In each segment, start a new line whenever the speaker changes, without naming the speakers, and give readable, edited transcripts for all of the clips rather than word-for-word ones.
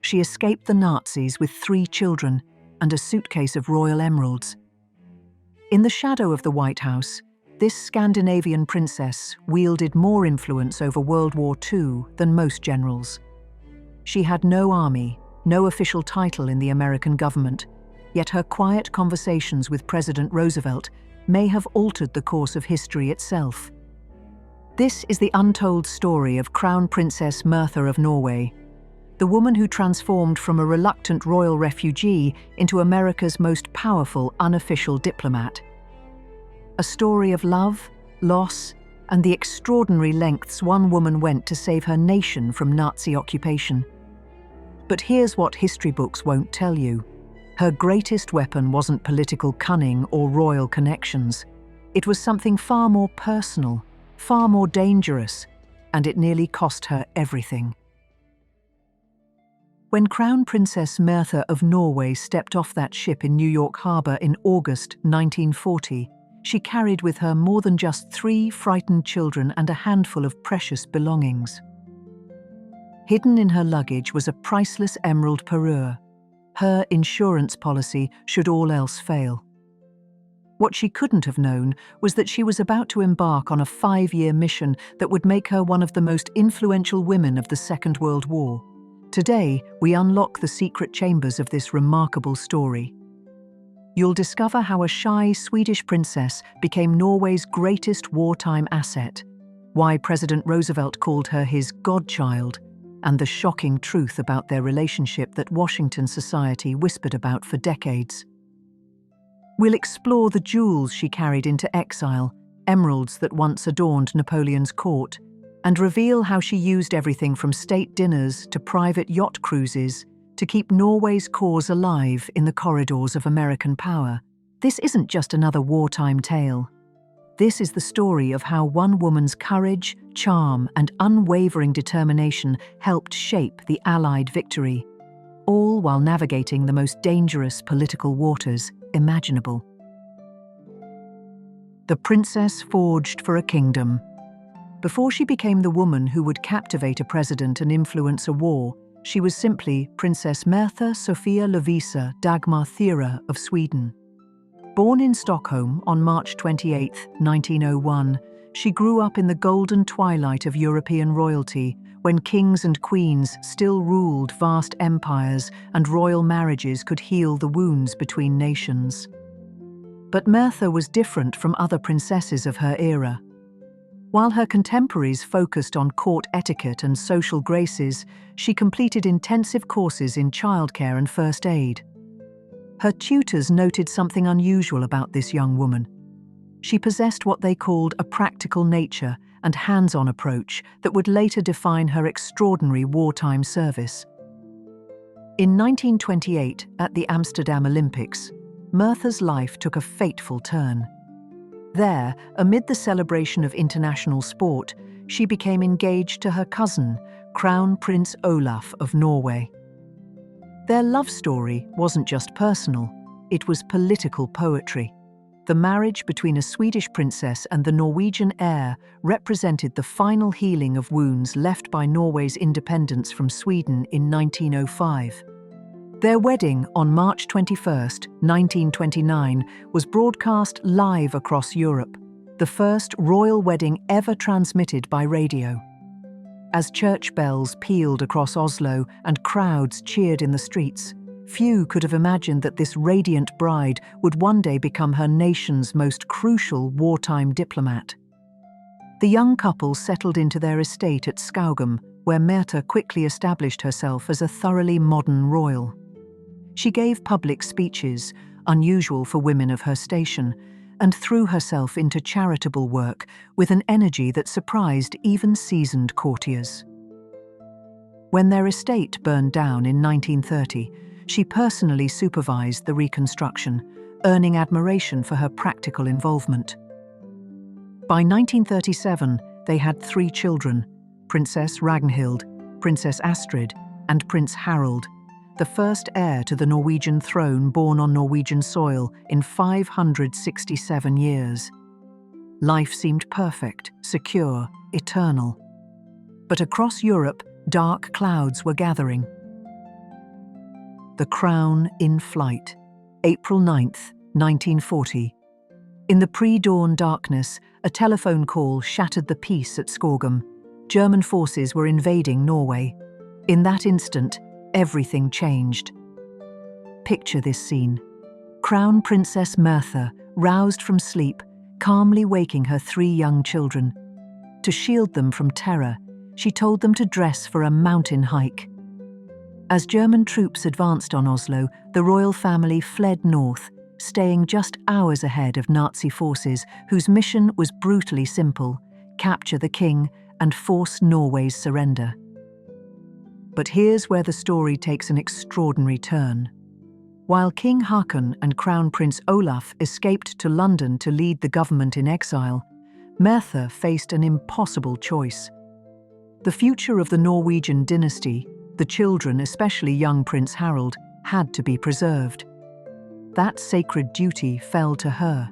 she escaped the Nazis with 3 children and a suitcase of royal emeralds. In the shadow of the White House, this Scandinavian princess wielded more influence over World War II than most generals. She had no army, no official title in the American government, yet her quiet conversations with President Roosevelt may have altered the course of history itself. This is the untold story of Crown Princess Märtha of Norway, the woman who transformed from a reluctant royal refugee into America's most powerful unofficial diplomat. A story of love, loss, and the extraordinary lengths one woman went to save her nation from Nazi occupation. But here's what history books won't tell you. Her greatest weapon wasn't political cunning or royal connections. It was something far more personal, far more dangerous, and it nearly cost her everything. When Crown Princess Märtha of Norway stepped off that ship in New York Harbor in August 1940, she carried with her more than just 3 frightened children and a handful of precious belongings. Hidden in her luggage was a priceless emerald parure, her insurance policy should all else fail. What she couldn't have known was that she was about to embark on a 5-year mission that would make her one of the most influential women of the Second World War. Today, we unlock the secret chambers of this remarkable story. You'll discover how a shy Swedish princess became Norway's greatest wartime asset, why President Roosevelt called her his godchild, and the shocking truth about their relationship that Washington society whispered about for decades. We'll explore the jewels she carried into exile, emeralds that once adorned Napoleon's court, and reveal how she used everything from state dinners to private yacht cruises to keep Norway's cause alive in the corridors of American power. This isn't just another wartime tale. This is the story of how one woman's courage, charm, and unwavering determination helped shape the Allied victory, all while navigating the most dangerous political waters imaginable. The princess forged for a kingdom. Before she became the woman who would captivate a president and influence a war, she was simply Princess Märtha Sofia Lovisa Dagmar Thera of Sweden. Born in Stockholm on March 28, 1901, she grew up in the golden twilight of European royalty, when kings and queens still ruled vast empires and royal marriages could heal the wounds between nations. But Märtha was different from other princesses of her era. While her contemporaries focused on court etiquette and social graces, she completed intensive courses in childcare and first aid. Her tutors noted something unusual about this young woman. She possessed what they called a practical nature and hands-on approach that would later define her extraordinary wartime service. In 1928, at the Amsterdam Olympics, Märtha's life took a fateful turn. There, amid the celebration of international sport, she became engaged to her cousin, Crown Prince Olaf of Norway. Their love story wasn't just personal, it was political poetry. The marriage between a Swedish princess and the Norwegian heir represented the final healing of wounds left by Norway's independence from Sweden in 1905. Their wedding on March 21, 1929, was broadcast live across Europe, the first royal wedding ever transmitted by radio. As church bells pealed across Oslo and crowds cheered in the streets, few could have imagined that this radiant bride would one day become her nation's most crucial wartime diplomat. The young couple settled into their estate at Skaugum, where Märtha quickly established herself as a thoroughly modern royal. She gave public speeches, unusual for women of her station, and threw herself into charitable work with an energy that surprised even seasoned courtiers. When their estate burned down in 1930, she personally supervised the reconstruction, earning admiration for her practical involvement. By 1937, they had 3 children, Princess Ragnhild, Princess Astrid, and Prince Harald, the first heir to the Norwegian throne born on Norwegian soil in 567 years. Life seemed perfect, secure, eternal. But across Europe, dark clouds were gathering. The Crown in Flight, April 9th, 1940. In the pre-dawn darkness, a telephone call shattered the peace at Skogum. German forces were invading Norway. In that instant, everything changed. Picture this scene. Crown Princess Märtha, roused from sleep, calmly waking her 3 young children. To shield them from terror, she told them to dress for a mountain hike. As German troops advanced on Oslo, the royal family fled north, staying just hours ahead of Nazi forces whose mission was brutally simple: capture the king and force Norway's surrender. But here's where the story takes an extraordinary turn. While King Haakon and Crown Prince Olaf escaped to London to lead the government in exile, Märtha faced an impossible choice. The future of the Norwegian dynasty, the children, especially young Prince Harald, had to be preserved. That sacred duty fell to her.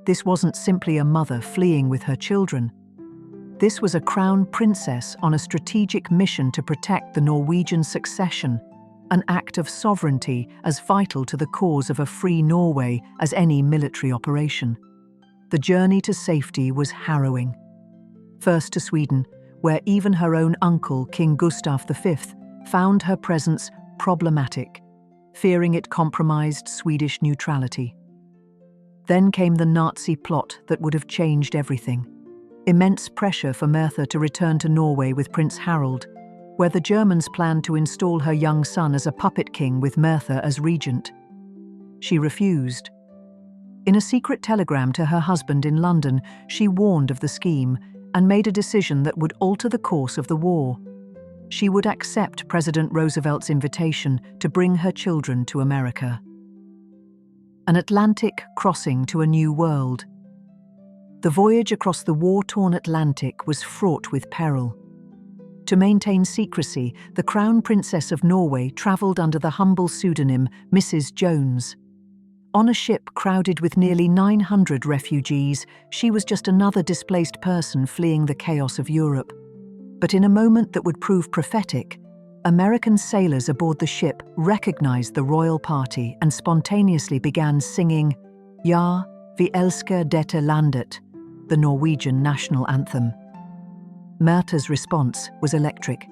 This wasn't simply a mother fleeing with her children. This was a crown princess on a strategic mission to protect the Norwegian succession, an act of sovereignty as vital to the cause of a free Norway as any military operation. The journey to safety was harrowing. First to Sweden, where even her own uncle, King Gustav V, found her presence problematic, fearing it compromised Swedish neutrality. Then came the Nazi plot that would have changed everything. Immense pressure for Märtha to return to Norway with Prince Harald, where the Germans planned to install her young son as a puppet king with Märtha as regent. She refused. In a secret telegram to her husband in London, she warned of the scheme and made a decision that would alter the course of the war. She would accept President Roosevelt's invitation to bring her children to America. An Atlantic crossing to a new world. The voyage across the war-torn Atlantic was fraught with peril. To maintain secrecy, the Crown Princess of Norway travelled under the humble pseudonym Mrs. Jones. On a ship crowded with nearly 900 refugees, she was just another displaced person fleeing the chaos of Europe. But in a moment that would prove prophetic, American sailors aboard the ship recognized the royal party and spontaneously began singing Ja, vi elsker dette landet, the Norwegian national anthem. Märtha's response was electric.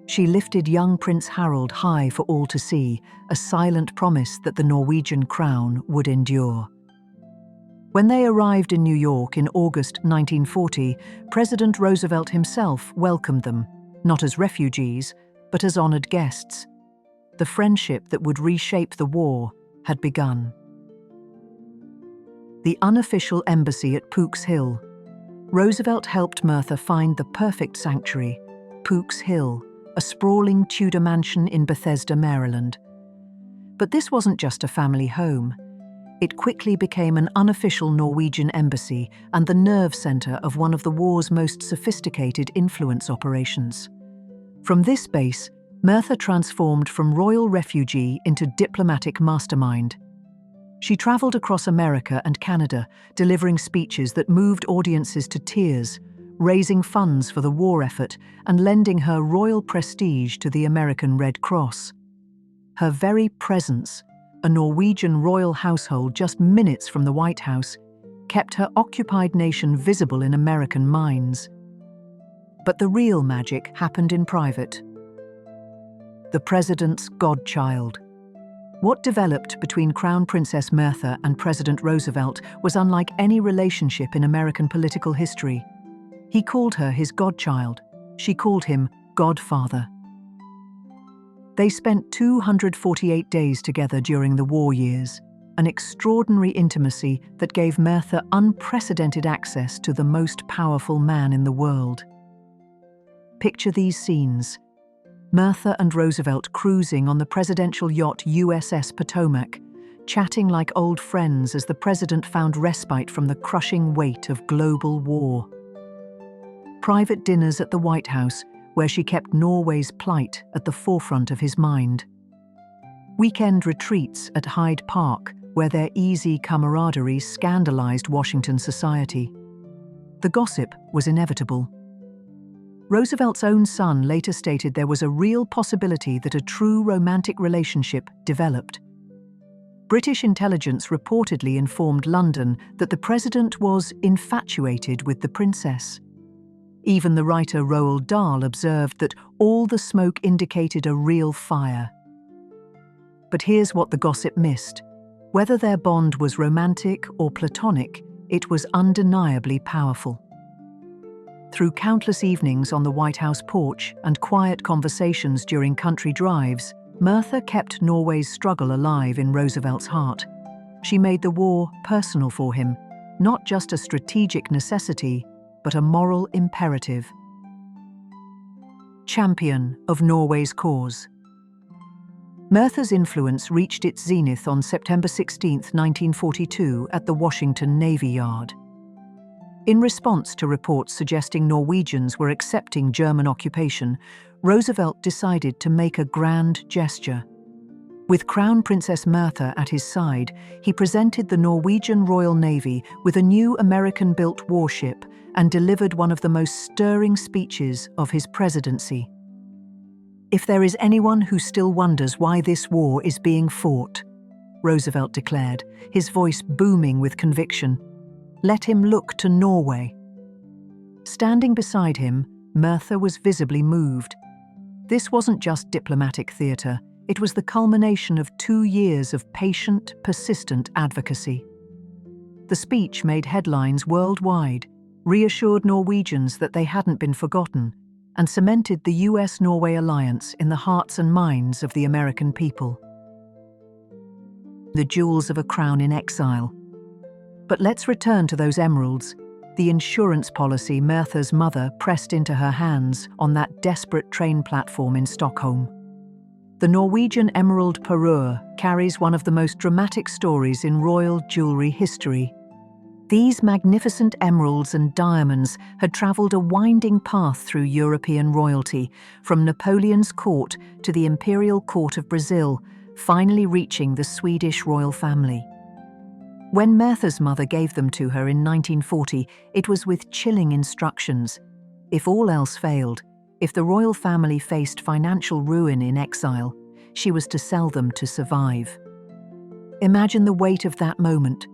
She lifted young Prince Harald high for all to see, a silent promise that the Norwegian crown would endure. When they arrived in New York in August 1940, President Roosevelt himself welcomed them, not as refugees, but as honored guests. The friendship that would reshape the war had begun. The unofficial embassy at Pook's Hill. Roosevelt helped Märtha find the perfect sanctuary, Pook's Hill, a sprawling Tudor mansion in Bethesda, Maryland. But this wasn't just a family home. It quickly became an unofficial Norwegian embassy and the nerve center of one of the war's most sophisticated influence operations. From this base, Märtha transformed from royal refugee into diplomatic mastermind. She traveled across America and Canada, delivering speeches that moved audiences to tears, raising funds for the war effort and lending her royal prestige to the American Red Cross. Her very presence, a Norwegian royal household just minutes from the White House, kept her occupied nation visible in American minds. But the real magic happened in private. The president's godchild. What developed between Crown Princess Märtha and President Roosevelt was unlike any relationship in American political history. He called her his godchild. She called him godfather. They spent 248 days together during the war years, an extraordinary intimacy that gave Märtha unprecedented access to the most powerful man in the world. Picture these scenes: Märtha and Roosevelt cruising on the presidential yacht USS Potomac, chatting like old friends as the president found respite from the crushing weight of global war. Private dinners at the White House, where she kept Norway's plight at the forefront of his mind. Weekend retreats at Hyde Park, where their easy camaraderie scandalized Washington society. The gossip was inevitable. Roosevelt's own son later stated there was a real possibility that a true romantic relationship developed. British intelligence reportedly informed London that the president was infatuated with the princess. Even the writer Roald Dahl observed that all the smoke indicated a real fire. But here's what the gossip missed. Whether their bond was romantic or platonic, it was undeniably powerful. Through countless evenings on the White House porch and quiet conversations during country drives, Märtha kept Norway's struggle alive in Roosevelt's heart. She made the war personal for him, not just a strategic necessity, but a moral imperative. Champion of Norway's cause. Märtha's influence reached its zenith on September 16, 1942, at the Washington Navy Yard. In response to reports suggesting Norwegians were accepting German occupation, Roosevelt decided to make a grand gesture. With Crown Princess Märtha at his side, he presented the Norwegian Royal Navy with a new American-built warship and delivered one of the most stirring speeches of his presidency. "If there is anyone who still wonders why this war is being fought," Roosevelt declared, his voice booming with conviction, "let him look to Norway." Standing beside him, Märtha was visibly moved. This wasn't just diplomatic theatre, it was the culmination of 2 years of patient, persistent advocacy. The speech made headlines worldwide, reassured Norwegians that they hadn't been forgotten, and cemented the US-Norway alliance in the hearts and minds of the American people. The jewels of a crown in exile. But let's return to those emeralds, the insurance policy Märtha's mother pressed into her hands on that desperate train platform in Stockholm. The Norwegian emerald parure carries one of the most dramatic stories in royal jewelry history. These magnificent emeralds and diamonds had travelled a winding path through European royalty, from Napoleon's court to the imperial court of Brazil, finally reaching the Swedish royal family. When Märtha's mother gave them to her in 1940, it was with chilling instructions. If all else failed, if the royal family faced financial ruin in exile, she was to sell them to survive. Imagine the weight of that moment.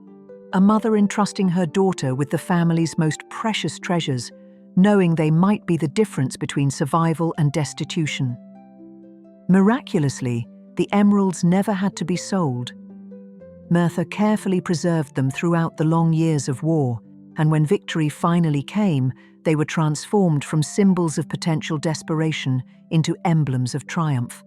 A mother entrusting her daughter with the family's most precious treasures, knowing they might be the difference between survival and destitution. Miraculously, the emeralds never had to be sold. Märtha carefully preserved them throughout the long years of war, and when victory finally came, they were transformed from symbols of potential desperation into emblems of triumph.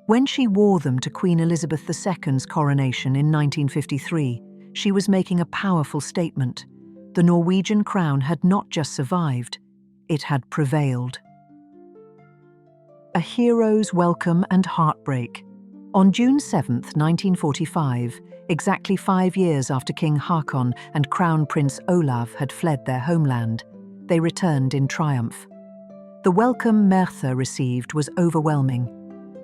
When she wore them to Queen Elizabeth II's coronation in 1953, she was making a powerful statement. The Norwegian crown had not just survived, it had prevailed. A hero's welcome and heartbreak. On June 7, 1945, exactly 5 years after King Haakon and Crown Prince Olav had fled their homeland, they returned in triumph. The welcome Märtha received was overwhelming.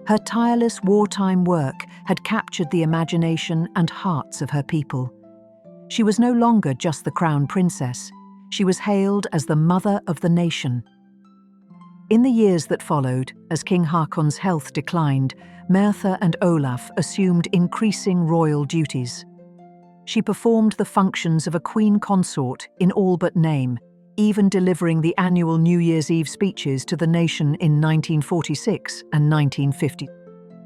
Her tireless wartime work had captured the imagination and hearts of her people. She was no longer just the crown princess. She was hailed as the mother of the nation. In the years that followed, as King Haakon's health declined, Märtha and Olaf assumed increasing royal duties. She performed the functions of a queen consort in all but name, even delivering the annual New Year's Eve speeches to the nation in 1946 and 1950.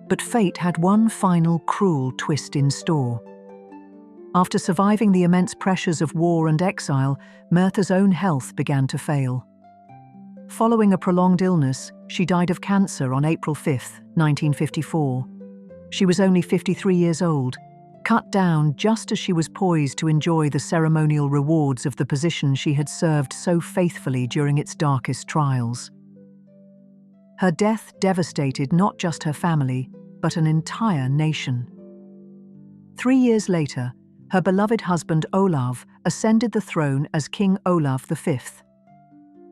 But fate had one final cruel twist in store. After surviving the immense pressures of war and exile, Märtha's own health began to fail. Following a prolonged illness, she died of cancer on April 5, 1954. She was only 53 years old, cut down just as she was poised to enjoy the ceremonial rewards of the position she had served so faithfully during its darkest trials. Her death devastated not just her family, but an entire nation. 3 years later, her beloved husband Olav ascended the throne as King Olav V.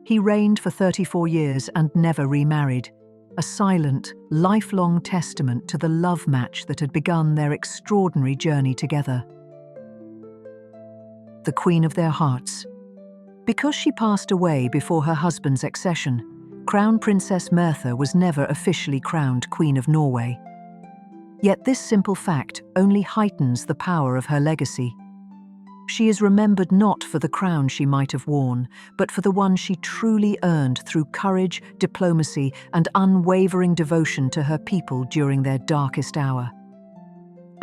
He reigned for 34 years and never remarried, a silent, lifelong testament to the love match that had begun their extraordinary journey together. The queen of their hearts. Because she passed away before her husband's accession, Crown Princess Märtha was never officially crowned Queen of Norway. Yet this simple fact only heightens the power of her legacy. She is remembered not for the crown she might have worn, but for the one she truly earned through courage, diplomacy, and unwavering devotion to her people during their darkest hour.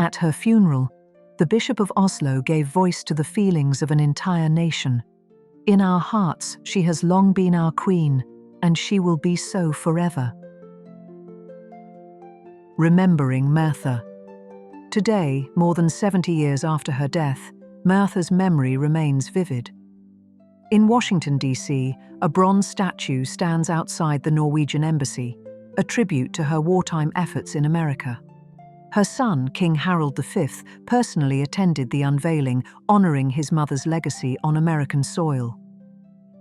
At her funeral, the Bishop of Oslo gave voice to the feelings of an entire nation. In our hearts, she has long been our queen, and she will be so forever. Remembering Märtha. Today, more than 70 years after her death, Märtha's memory remains vivid. In Washington, D.C., a bronze statue stands outside the Norwegian embassy, a tribute to her wartime efforts in America. Her son, King Harold V, personally attended the unveiling, honoring his mother's legacy on American soil.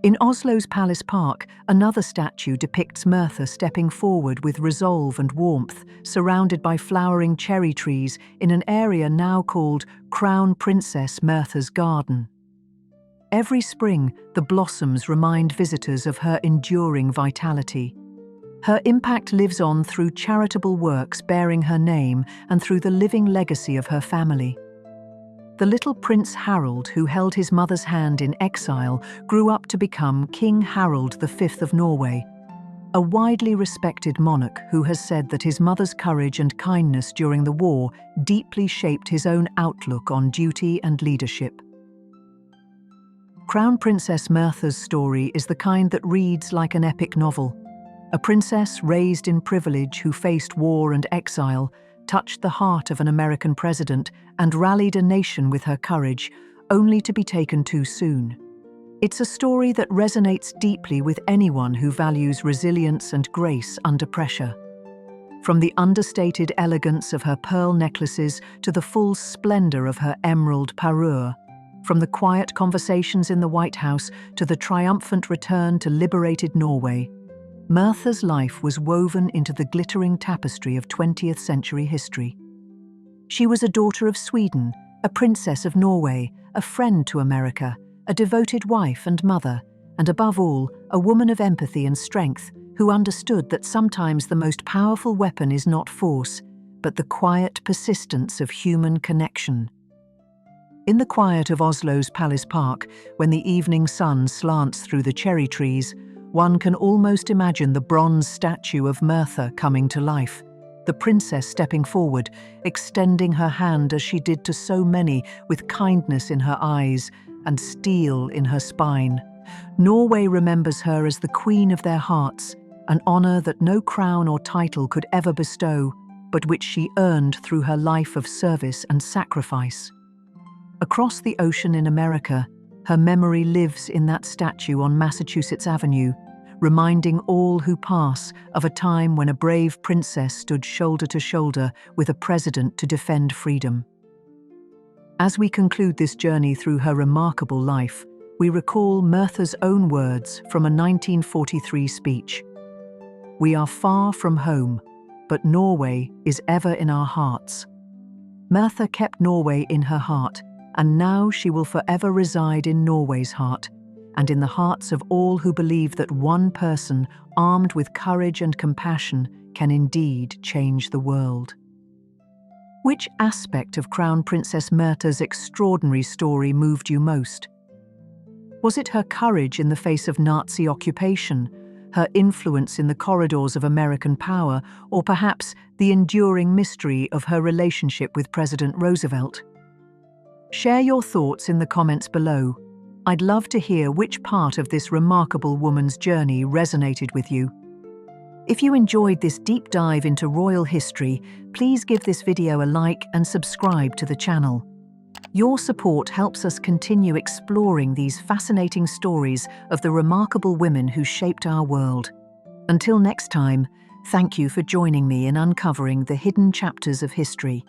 In Oslo's Palace Park, another statue depicts Märtha stepping forward with resolve and warmth, surrounded by flowering cherry trees in an area now called Crown Princess Märtha's Garden. Every spring, the blossoms remind visitors of her enduring vitality. Her impact lives on through charitable works bearing her name and through the living legacy of her family. The little Prince Harold, who held his mother's hand in exile, grew up to become King Harold V of Norway, a widely respected monarch who has said that his mother's courage and kindness during the war deeply shaped his own outlook on duty and leadership. Crown Princess Märtha's story is the kind that reads like an epic novel. A princess raised in privilege who faced war and exile, touched the heart of an American president and rallied a nation with her courage, only to be taken too soon. It's a story that resonates deeply with anyone who values resilience and grace under pressure. From the understated elegance of her pearl necklaces to the full splendor of her emerald parure, from the quiet conversations in the White House to the triumphant return to liberated Norway, Märtha's life was woven into the glittering tapestry of 20th century history. She was a daughter of Sweden, a princess of Norway, a friend to America, a devoted wife and mother, and above all, a woman of empathy and strength who understood that sometimes the most powerful weapon is not force, but the quiet persistence of human connection. In the quiet of Oslo's Palace Park, when the evening sun slants through the cherry trees, one can almost imagine the bronze statue of Märtha coming to life, the princess stepping forward, extending her hand as she did to so many, with kindness in her eyes and steel in her spine. Norway remembers her as the queen of their hearts, an honor that no crown or title could ever bestow, but which she earned through her life of service and sacrifice. Across the ocean in America, her memory lives in that statue on Massachusetts Avenue, reminding all who pass of a time when a brave princess stood shoulder to shoulder with a president to defend freedom. As we conclude this journey through her remarkable life, we recall Märtha's own words from a 1943 speech. "We are far from home, but Norway is ever in our hearts." Märtha kept Norway in her heart, and now she will forever reside in Norway's heart, and in the hearts of all who believe that one person, armed with courage and compassion, can indeed change the world. Which aspect of Crown Princess Märtha's extraordinary story moved you most? Was it her courage in the face of Nazi occupation, her influence in the corridors of American power, or perhaps the enduring mystery of her relationship with President Roosevelt? Share your thoughts in the comments below. I'd love to hear which part of this remarkable woman's journey resonated with you. If you enjoyed this deep dive into royal history, please give this video a like and subscribe to the channel. Your support helps us continue exploring these fascinating stories of the remarkable women who shaped our world. Until next time, thank you for joining me in uncovering the hidden chapters of history.